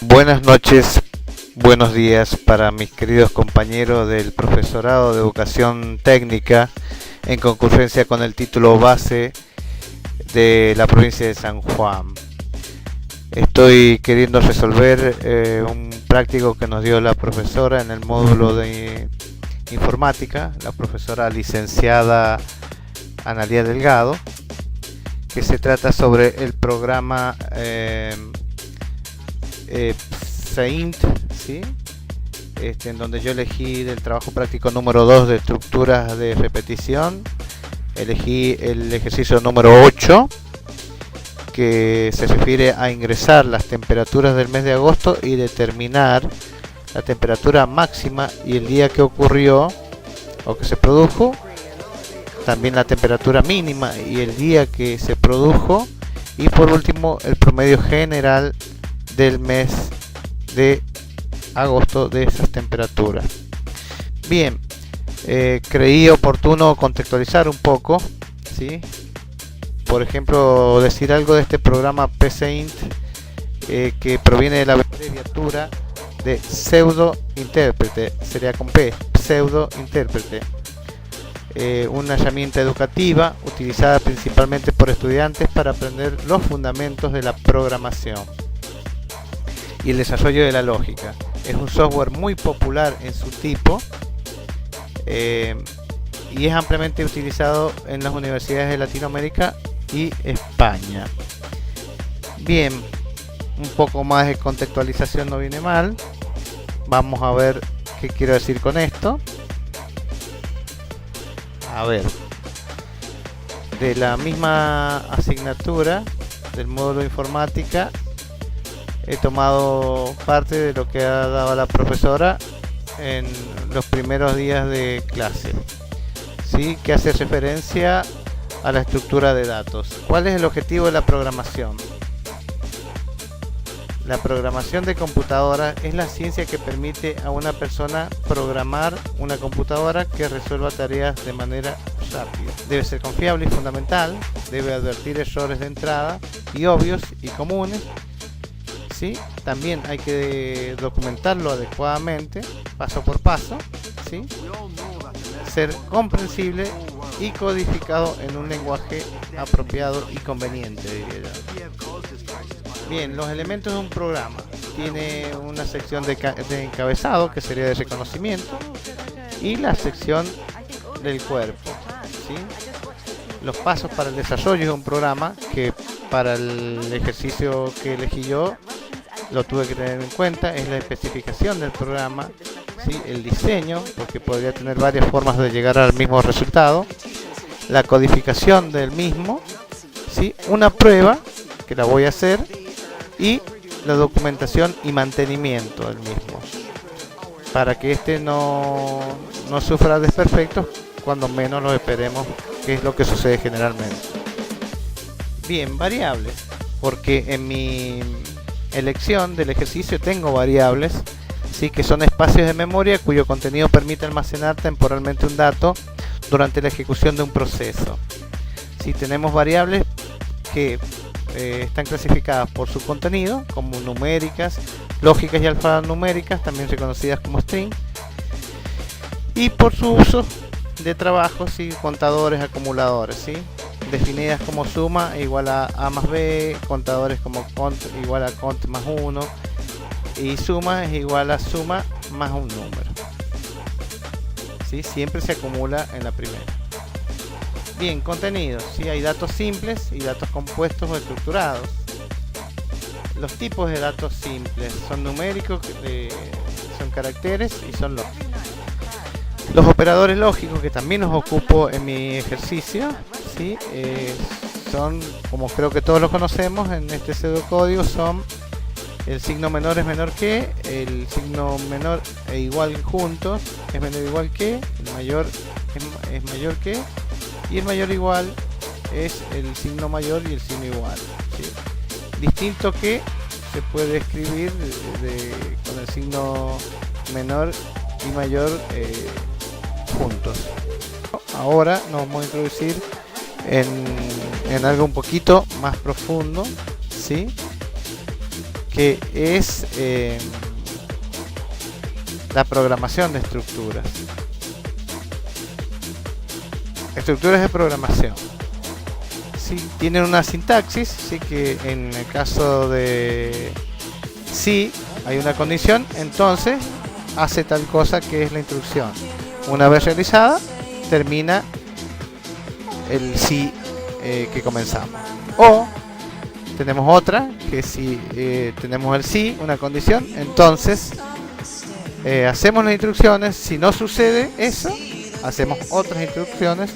Buenas noches, buenos días para mis queridos compañeros del profesorado de educación técnica en concurrencia con el título base de la provincia de San Juan. Estoy queriendo resolver un práctico que nos dio la profesora en el módulo de informática, la profesora licenciada Analía Delgado, que se trata sobre el programa Saint, ¿sí? En donde yo elegí del trabajo práctico número 2 de estructuras de repetición, elegí el ejercicio número 8, que se refiere a ingresar las temperaturas del mes de agosto y determinar la temperatura máxima y el día que ocurrió o que se produjo, también la temperatura mínima y el día que se produjo, y por último el promedio general del mes de agosto de esas temperaturas. Bien, creí oportuno contextualizar un poco, ¿sí? Por ejemplo, decir algo de este programa PSeInt, que proviene de la abreviatura de pseudo intérprete, sería con P, pseudo intérprete. Una herramienta educativa utilizada principalmente por estudiantes para aprender los fundamentos de la programación y el desarrollo de la lógica. Es un software muy popular en su tipo y es ampliamente utilizado en las universidades de Latinoamérica y España. Bien, un poco más de contextualización no viene mal. Vamos a ver qué quiero decir con esto. A ver, de la misma asignatura del módulo de informática he tomado parte de lo que ha dado la profesora en los primeros días de clase, ¿sí? Que hace referencia a la estructura de datos. ¿Cuál es el objetivo de la programación? La programación de computadora es la ciencia que permite a una persona programar una computadora que resuelva tareas de manera rápida. Debe ser confiable y fundamental, debe advertir errores de entrada y obvios y comunes, ¿sí? También hay que documentarlo adecuadamente, paso por paso, ¿sí? Ser comprensible y codificado en un lenguaje apropiado y conveniente, diría yo. Bien, los elementos de un programa. Tiene una sección de encabezado, que sería de reconocimiento, y la sección del cuerpo, ¿sí? Los pasos para el desarrollo de un programa, que para el ejercicio que elegí yo lo tuve que tener en cuenta, es la especificación del programa, ¿sí? El diseño, porque podría tener varias formas de llegar al mismo resultado, la codificación del mismo, ¿sí? Una prueba, que la voy a hacer, y la documentación y mantenimiento del mismo, para que no sufra desperfectos cuando menos lo esperemos, que es lo que sucede generalmente. Bien, variables, porque en mi elección del ejercicio tengo variables, ¿sí? Que son espacios de memoria cuyo contenido permite almacenar temporalmente un dato durante la ejecución de un proceso. ¿Sí? Tenemos variables que están clasificadas por su contenido, como numéricas, lógicas y alfanuméricas, también reconocidas como string, y por su uso de trabajo, ¿sí? Contadores, acumuladores, ¿sí? Definidas como suma igual a más b, contadores como cont igual a cont más 1, y suma es igual a suma más un número, ¿sí? Siempre se acumula en la primera. Bien, contenidos, ¿sí? Hay datos simples y datos compuestos o estructurados. Los tipos de datos simples son numéricos, son caracteres y son lógicos. Los operadores lógicos, que también los ocupo en mi ejercicio, ¿sí? Son, como creo que todos los conocemos en este pseudocódigo, son el signo menor es menor que, el signo menor e igual juntos es menor o igual que, el mayor es mayor que, y el mayor igual es el signo mayor y el signo igual, ¿sí? Distinto que se puede escribir con el signo menor y mayor juntos. Ahora nos vamos a introducir en algo un poquito más profundo, ¿sí? que es la programación de estructuras. Estructuras de programación. Sí, tienen una sintaxis, sí, que en el caso de si hay una condición, entonces hace tal cosa que es la instrucción. Una vez realizada, termina el si que comenzamos. O tenemos otra, que si tenemos el si, una condición, entonces hacemos las instrucciones. Si no sucede eso, hacemos otras instrucciones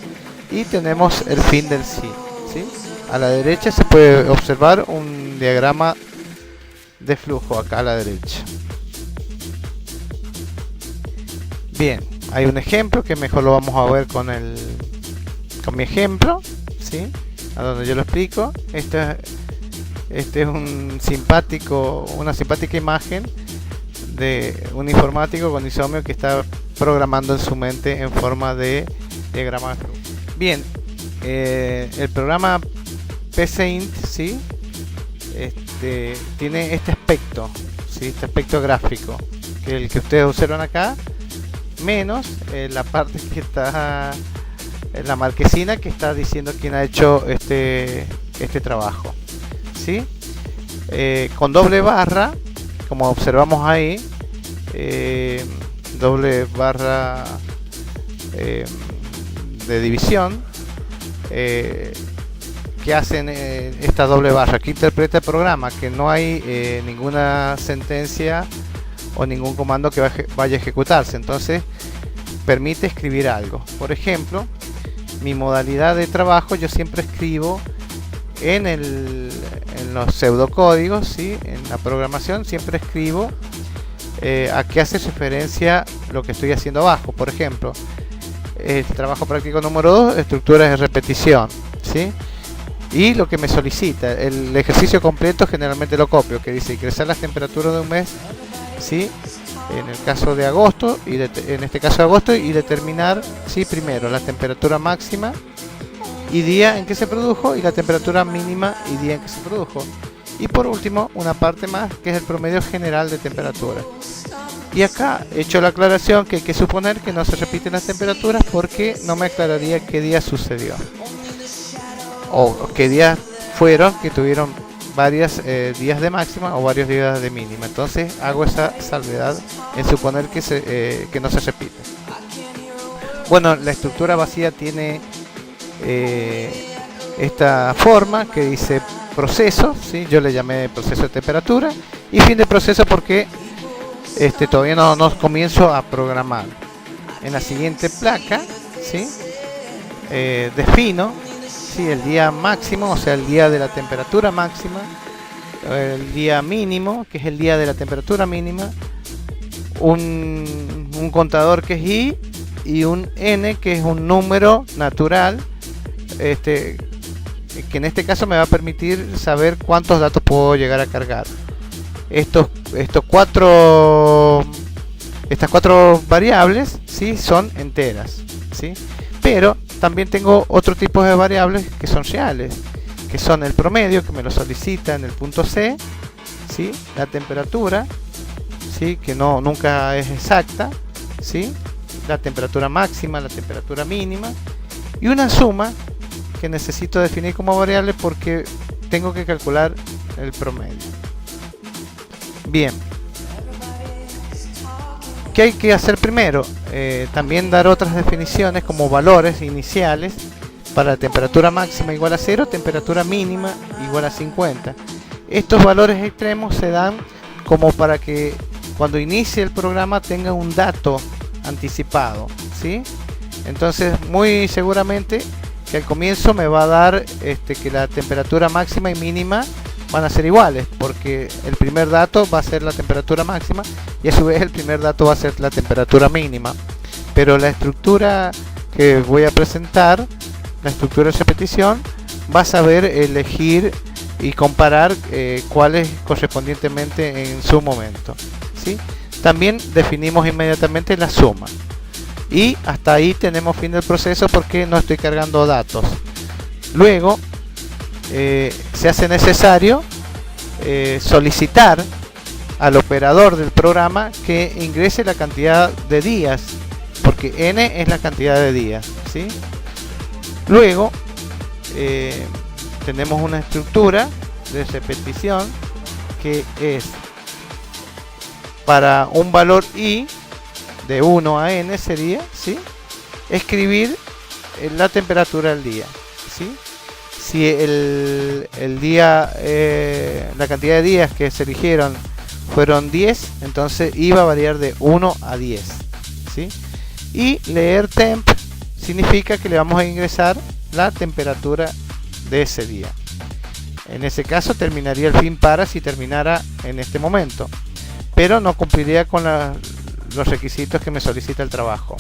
y tenemos el fin del si, ¿sí? A la derecha se puede observar un diagrama de flujo acá a la derecha. Bien, hay un ejemplo que mejor lo vamos a ver con mi ejemplo, ¿sí? A donde yo lo explico. Este es una simpática imagen de un informático con insomnio que está programando en su mente en forma de diagrama de flujo. Bien, el programa PCInt, ¿sí? Tiene este aspecto, ¿sí? Este aspecto gráfico, que el que ustedes observan acá, menos la parte que está en la marquesina que está diciendo quién ha hecho este trabajo, ¿sí? Con doble barra, como observamos ahí, doble barra de división, que hacen esta doble barra, que interpreta el programa, que no hay ninguna sentencia o ningún comando que vaya a ejecutarse, entonces permite escribir algo. Por ejemplo, mi modalidad de trabajo, yo siempre escribo en los pseudocódigos, ¿sí? En la programación siempre escribo a qué hace referencia lo que estoy haciendo abajo. Por ejemplo, el trabajo práctico número 2, estructuras de repetición, ¿sí? Y lo que me solicita, el ejercicio completo generalmente lo copio, que dice ingresar las temperaturas de un mes, ¿sí? En el caso de agosto, en este caso de agosto, y determinar, ¿sí? Primero la temperatura máxima y día en que se produjo, y la temperatura mínima y día en que se produjo. Y por último, una parte más, que es el promedio general de temperatura. Y acá he hecho la aclaración que hay que suponer que no se repiten las temperaturas, porque no me aclararía qué día sucedió o qué días fueron que tuvieron varios días de máxima o varios días de mínima. Entonces hago esa salvedad en suponer que no se repite. Bueno, la estructura vacía tiene esta forma que dice proceso, ¿sí? Yo le llamé proceso de temperatura, y fin de proceso porque todavía no comienzo a programar. En la siguiente placa, ¿sí? Defino, ¿sí? El día máximo, o sea el día de la temperatura máxima, el día mínimo, que es el día de la temperatura mínima, un contador que es i, y un n, que es un número natural, que en este caso me va a permitir saber cuántos datos puedo llegar a cargar. Estas cuatro variables, ¿sí? Son enteras, ¿sí? Pero también tengo otro tipo de variables que son reales, que son el promedio, que me lo solicita en el punto C, ¿sí? La temperatura, ¿sí? Que nunca es exacta, ¿sí? La temperatura máxima, la temperatura mínima, y una suma que necesito definir como variable porque tengo que calcular el promedio. Bien, ¿qué hay que hacer primero? También dar otras definiciones como valores iniciales para la temperatura máxima igual a 0, temperatura mínima igual a 50. Estos valores extremos se dan como para que cuando inicie el programa tenga un dato anticipado, ¿sí? Entonces muy seguramente que al comienzo me va a dar que la temperatura máxima y mínima van a ser iguales, porque el primer dato va a ser la temperatura máxima y a su vez el primer dato va a ser la temperatura mínima. Pero la estructura que voy a presentar, la estructura de repetición, va a saber elegir y comparar cuáles correspondientemente en su momento, ¿sí? También definimos inmediatamente la suma. Y hasta ahí tenemos fin del proceso porque no estoy cargando datos. Luego se hace necesario solicitar al operador del programa que ingrese la cantidad de días, porque n es la cantidad de días, ¿sí? Luego tenemos una estructura de repetición que es para un valor i de 1 a n sería, ¿sí?, escribir la temperatura del día, ¿sí? Si el día, la cantidad de días que se eligieron fueron 10, entonces iba a variar de 1 a 10, ¿sí? Y leer temp significa que le vamos a ingresar la temperatura de ese día. En ese caso terminaría el fin para si terminara en este momento, pero no cumpliría con los requisitos que me solicita el trabajo.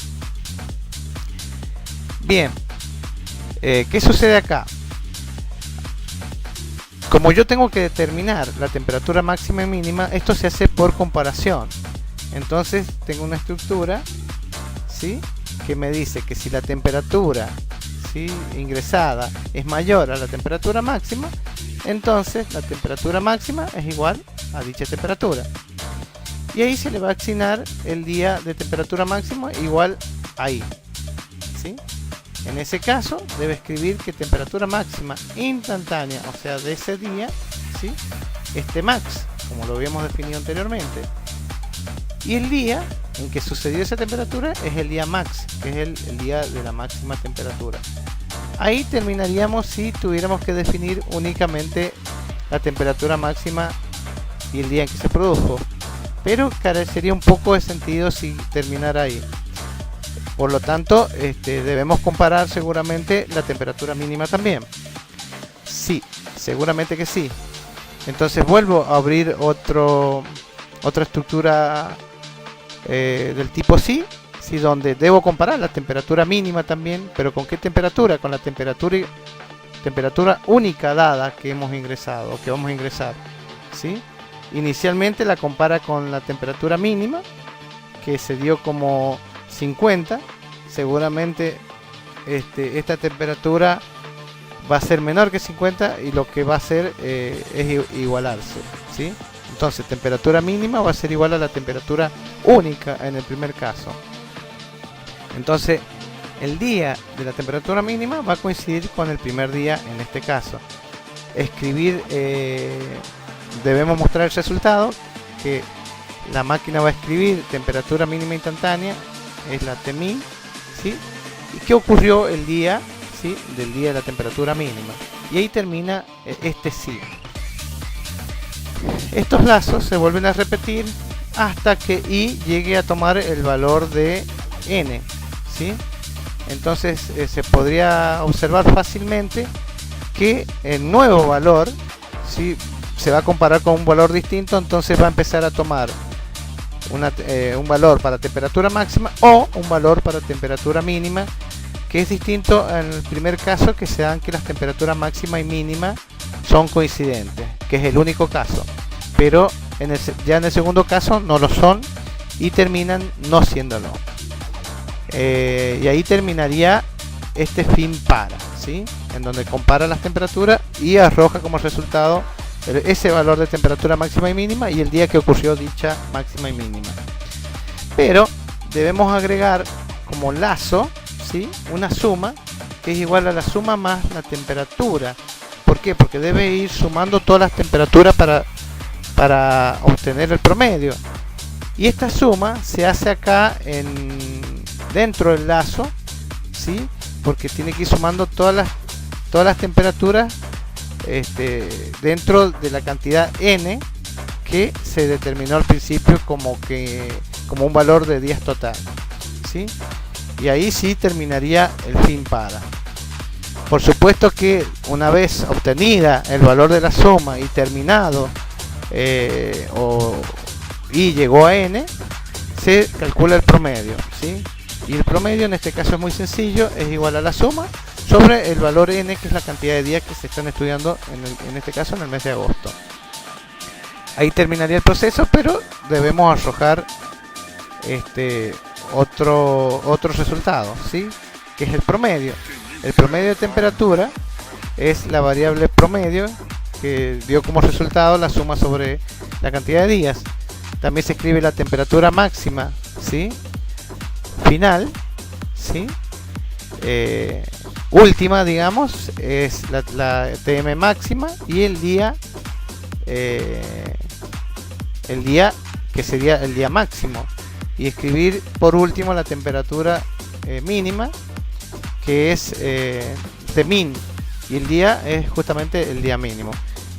Bien, ¿qué sucede acá? Como yo tengo que determinar la temperatura máxima y mínima, esto se hace por comparación. Entonces tengo una estructura, ¿sí?, que me dice que si la temperatura, ¿sí?, ingresada es mayor a la temperatura máxima, entonces la temperatura máxima es igual a dicha temperatura. Y ahí se le va a asignar el día de temperatura máxima igual a i, ¿sí? En ese caso debe escribir que temperatura máxima instantánea, o sea de ese día, ¿sí?, este max, como lo habíamos definido anteriormente. Y el día en que sucedió esa temperatura es el día max, que es el día de la máxima temperatura. Ahí terminaríamos si tuviéramos que definir únicamente la temperatura máxima y el día en que se produjo, pero carecería un poco de sentido si terminara ahí. Por lo tanto, debemos comparar seguramente la temperatura mínima también. Sí, seguramente que sí. Entonces vuelvo a abrir otra estructura del tipo sí, donde debo comparar la temperatura mínima también, pero ¿con qué temperatura? Con la temperatura única dada que hemos ingresado o que vamos a ingresar, ¿sí? Inicialmente la compara con la temperatura mínima, que se dio como 50. Seguramente esta temperatura va a ser menor que 50 y lo que va a hacer es igualarse, ¿sí? Entonces temperatura mínima va a ser igual a la temperatura única en el primer caso. Entonces el día de la temperatura mínima va a coincidir con el primer día en este caso. Escribir, debemos mostrar el resultado, que la máquina va a escribir temperatura mínima instantánea, es la Tmin, ¿sí? Y qué ocurrió el día, ¿sí?, del día de la temperatura mínima. Y ahí termina este sí. Estos lazos se vuelven a repetir hasta que i llegue a tomar el valor de n, ¿sí? Entonces se podría observar fácilmente que el nuevo valor, ¿sí?, se va a comparar con un valor distinto, entonces va a empezar a tomar un valor para temperatura máxima o un valor para temperatura mínima, que es distinto en el primer caso, que se dan que las temperaturas máxima y mínima son coincidentes, que es el único caso, pero ya en el segundo caso no lo son y terminan no siéndolo. Y ahí terminaría este fin para, ¿sí?, en donde compara las temperaturas y arroja como resultado ese valor de temperatura máxima y mínima y el día que ocurrió dicha máxima y mínima. Pero debemos agregar como lazo, ¿sí?, una suma que es igual a la suma más la temperatura. ¿Por qué? Porque debe ir sumando todas las temperaturas para obtener el promedio. Y esta suma se hace acá dentro del lazo, ¿sí?, porque tiene que ir sumando todas las temperaturas dentro de la cantidad n que se determinó al principio como un valor de días total, ¿sí? Y ahí sí terminaría el fin para. Por supuesto que una vez obtenida el valor de la suma y terminado y llegó a n, se calcula el promedio, ¿sí? Y el promedio en este caso es muy sencillo, es igual a la suma sobre el valor n, que es la cantidad de días que se están estudiando en este caso en el mes de agosto. Ahí terminaría el proceso, pero debemos arrojar otro resultado, ¿sí?, que es el promedio. El promedio de temperatura es la variable promedio que dio como resultado la suma sobre la cantidad de días. También se escribe la temperatura máxima, ¿sí? Final, ¿sí? Última, digamos, es la TM máxima, y el día que sería el día máximo, y escribir por último la temperatura mínima, que es Tmin, y el día es justamente el día mínimo,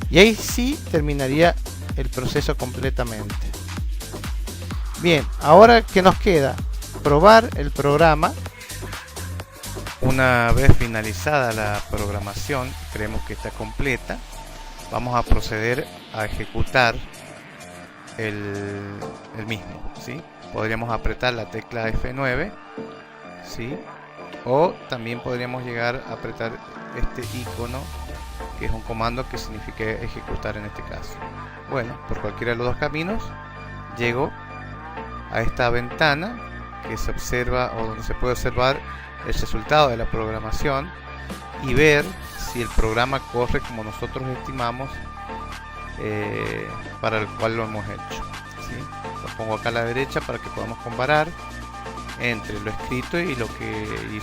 y ahí sí terminaría el proceso completamente. Bien, ahora que nos queda probar el programa. Una vez finalizada la programación, creemos que está completa, vamos a proceder a ejecutar el mismo, ¿sí? Podríamos apretar la tecla F9, ¿sí? O también podríamos llegar a apretar este icono, que es un comando que significa ejecutar en este caso. Bueno, por cualquiera de los dos caminos llego a esta ventana que se observa, o donde se puede observar el resultado de la programación y ver si el programa corre como nosotros estimamos para el cual lo hemos hecho, ¿sí? Lo pongo acá a la derecha para que podamos comparar entre lo escrito y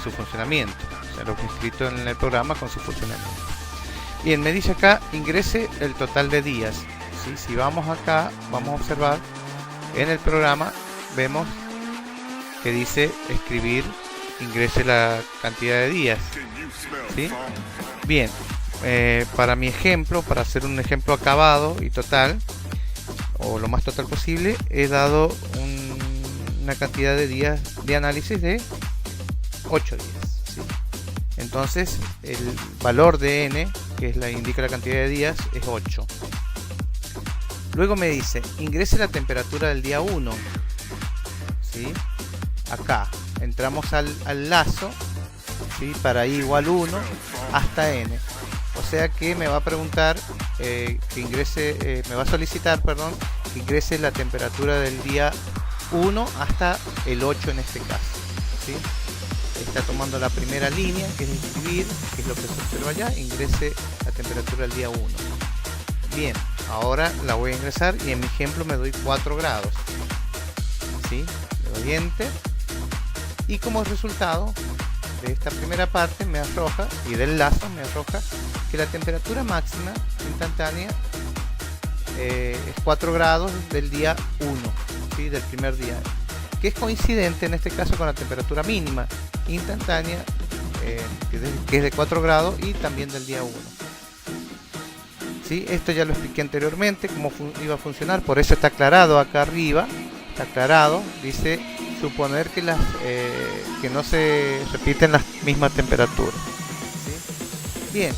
su funcionamiento, o sea, lo que es escrito en el programa con su funcionamiento. Bien, me dice acá ingrese el total de días, ¿sí? Si vamos acá, vamos a observar en el programa, vemos que dice escribir, ingrese la cantidad de días, ¿sí? Bien, para mi ejemplo, para hacer un ejemplo acabado y total, o lo más total posible, he dado una cantidad de días de análisis de 8 días, ¿sí? Entonces el valor de n, que es indica la cantidad de días, es 8. Luego me dice ingrese la temperatura del día 1, ¿sí? Acá entramos al lazo, ¿sí? Para i igual 1 hasta n, o sea que me va a preguntar que ingrese, me va a solicitar, perdón, que ingrese la temperatura del día 1 hasta el 8 en este caso, ¿sí? Está tomando la primera línea, que es escribir, que es lo que se observa allá, ingrese la temperatura del día 1. Bien, ahora la voy a ingresar y en mi ejemplo me doy 4 grados, ¿sí? Le doy enter, y como resultado de esta primera parte me arroja, y del lazo me arroja, que la temperatura máxima instantánea es 4 grados del día 1, ¿sí? Del primer día, que es coincidente en este caso con la temperatura mínima instantánea, que es de 4 grados, y también del día 1. ¿Sí? Esto ya lo expliqué anteriormente, cómo iba a funcionar, por eso está aclarado acá arriba, está aclarado, dice suponer que que no se repiten las mismas temperaturas, ¿sí? Bien,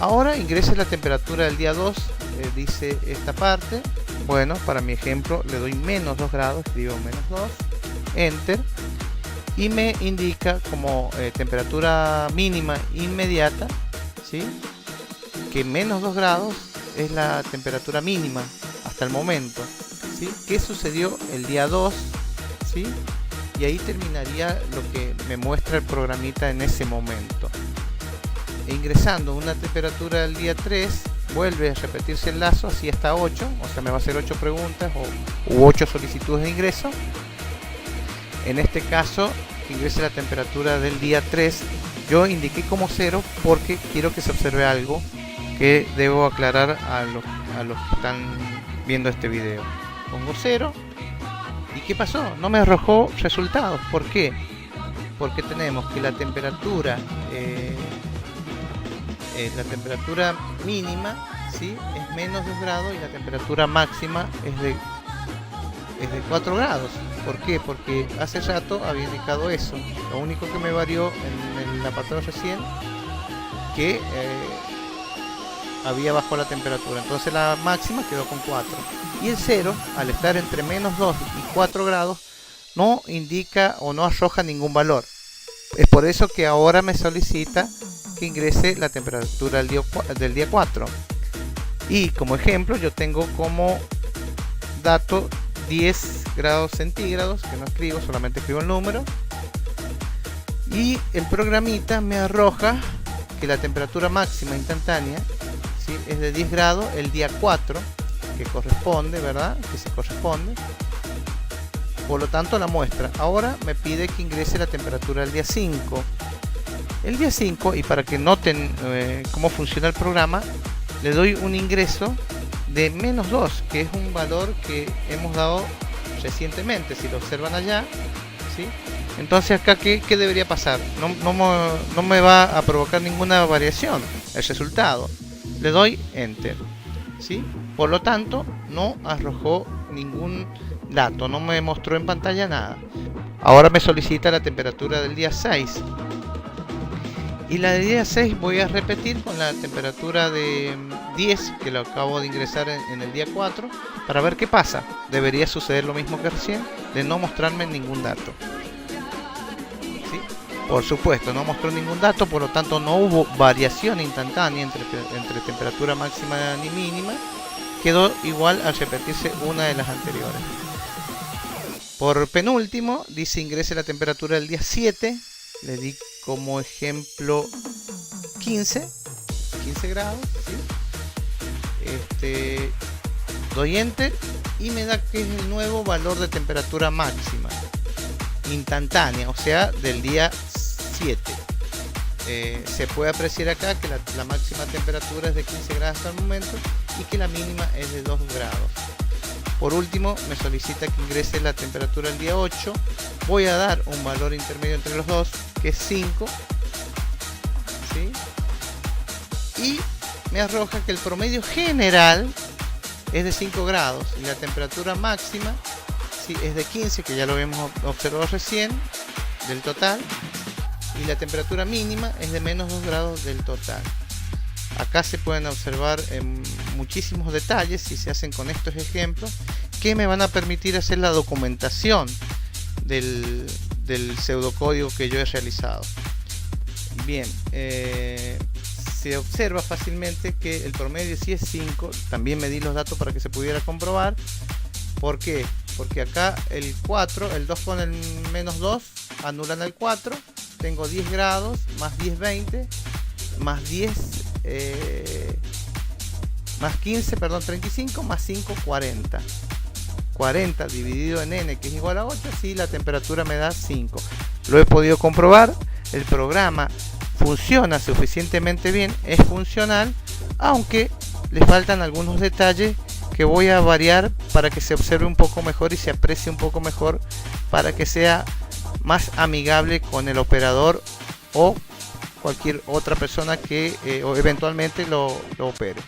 ahora ingrese la temperatura del día 2, dice esta parte. Bueno, para mi ejemplo le doy menos 2 grados, escribo menos 2, enter, y me indica como temperatura mínima inmediata, ¿sí? Que menos 2 grados es la temperatura mínima hasta el momento, ¿sí? ¿Qué sucedió el día 2? ¿Sí? Y ahí terminaría lo que me muestra el programita en ese momento. E ingresando una temperatura del día 3, vuelve a repetirse el lazo así hasta 8, o sea, me va a hacer 8 preguntas u 8 solicitudes de ingreso. En este caso, ingrese la temperatura del día 3. Yo indiqué como 0 porque quiero que se observe algo que debo aclarar a los que están viendo este video. Pongo 0. ¿Y qué pasó? No me arrojó resultados. ¿Por qué? Porque tenemos que la temperatura mínima, ¿sí? Es menos 2 grados, y la temperatura máxima es de 4 grados. ¿Por qué? Porque hace rato había indicado eso. Lo único que me varió en el apartado recién, que había bajado la temperatura, entonces la máxima quedó con 4, y el 0, al estar entre menos 2 y 4 grados, no indica o no arroja ningún valor. Es por eso que ahora me solicita que ingrese la temperatura del día 4, y como ejemplo yo tengo como dato 10 grados centígrados, que no escribo, solamente escribo el número, y el programita me arroja que la temperatura máxima instantánea, ¿sí? Es de 10 grados el día 4, que corresponde, ¿verdad? Que se corresponde. Por lo tanto, la muestra. Ahora me pide que ingrese la temperatura del día 5. El día 5, y para que noten cómo funciona el programa, le doy un ingreso de -2, que es un valor que hemos dado recientemente, si lo observan allá, ¿sí? Entonces acá, ¿qué debería pasar? No me va a provocar ninguna variación el resultado. Le doy Enter, ¿sí? Por lo tanto, no arrojó ningún dato, no me mostró en pantalla nada. Ahora me solicita la temperatura del día 6. Y la del día 6 voy a repetir con la temperatura de 10, que lo acabo de ingresar en el día 4, para ver qué pasa. Debería suceder lo mismo que recién, de no mostrarme ningún dato. ¿Sí? Por supuesto, no mostró ningún dato, por lo tanto no hubo variación instantánea entre temperatura máxima ni mínima. Quedó igual al repetirse una de las anteriores. Por penúltimo, dice ingrese la temperatura del día 7. Le di como ejemplo 15 grados, ¿sí? Doy Enter y me da que es el nuevo valor de temperatura máxima instantánea, o sea, del día 7. Se puede apreciar acá que la máxima temperatura es de 15 grados hasta el momento y que la mínima es de 2 grados. Por último, me solicita que ingrese la temperatura del día 8. Voy a dar un valor intermedio entre los dos, que es 5. ¿Sí? Y me arroja que el promedio general es de 5 grados. Y la temperatura máxima, ¿sí?, es de 15, que ya lo habíamos observado recién, del total. Y la temperatura mínima es de -2 grados del total. Acá se pueden observar muchísimos detalles si se hacen con estos ejemplos que me van a permitir hacer la documentación del pseudocódigo que yo he realizado. Bien, se observa fácilmente que el promedio sí es 5. También me di los datos para que se pudiera comprobar. ¿Por qué? Porque acá el 4, el 2 con el -2 anulan el 4. Tengo 10 grados más 10, 20 más 10 más 15, perdón, 35 más 5, 40. 40 dividido en n, que es igual a 8, sí, la temperatura me da 5. Lo he podido comprobar. El programa funciona suficientemente bien, es funcional, aunque le faltan algunos detalles que voy a variar para que se observe un poco mejor y se aprecie un poco mejor, para que sea más amigable con el operador o cualquier otra persona que eventualmente lo opere.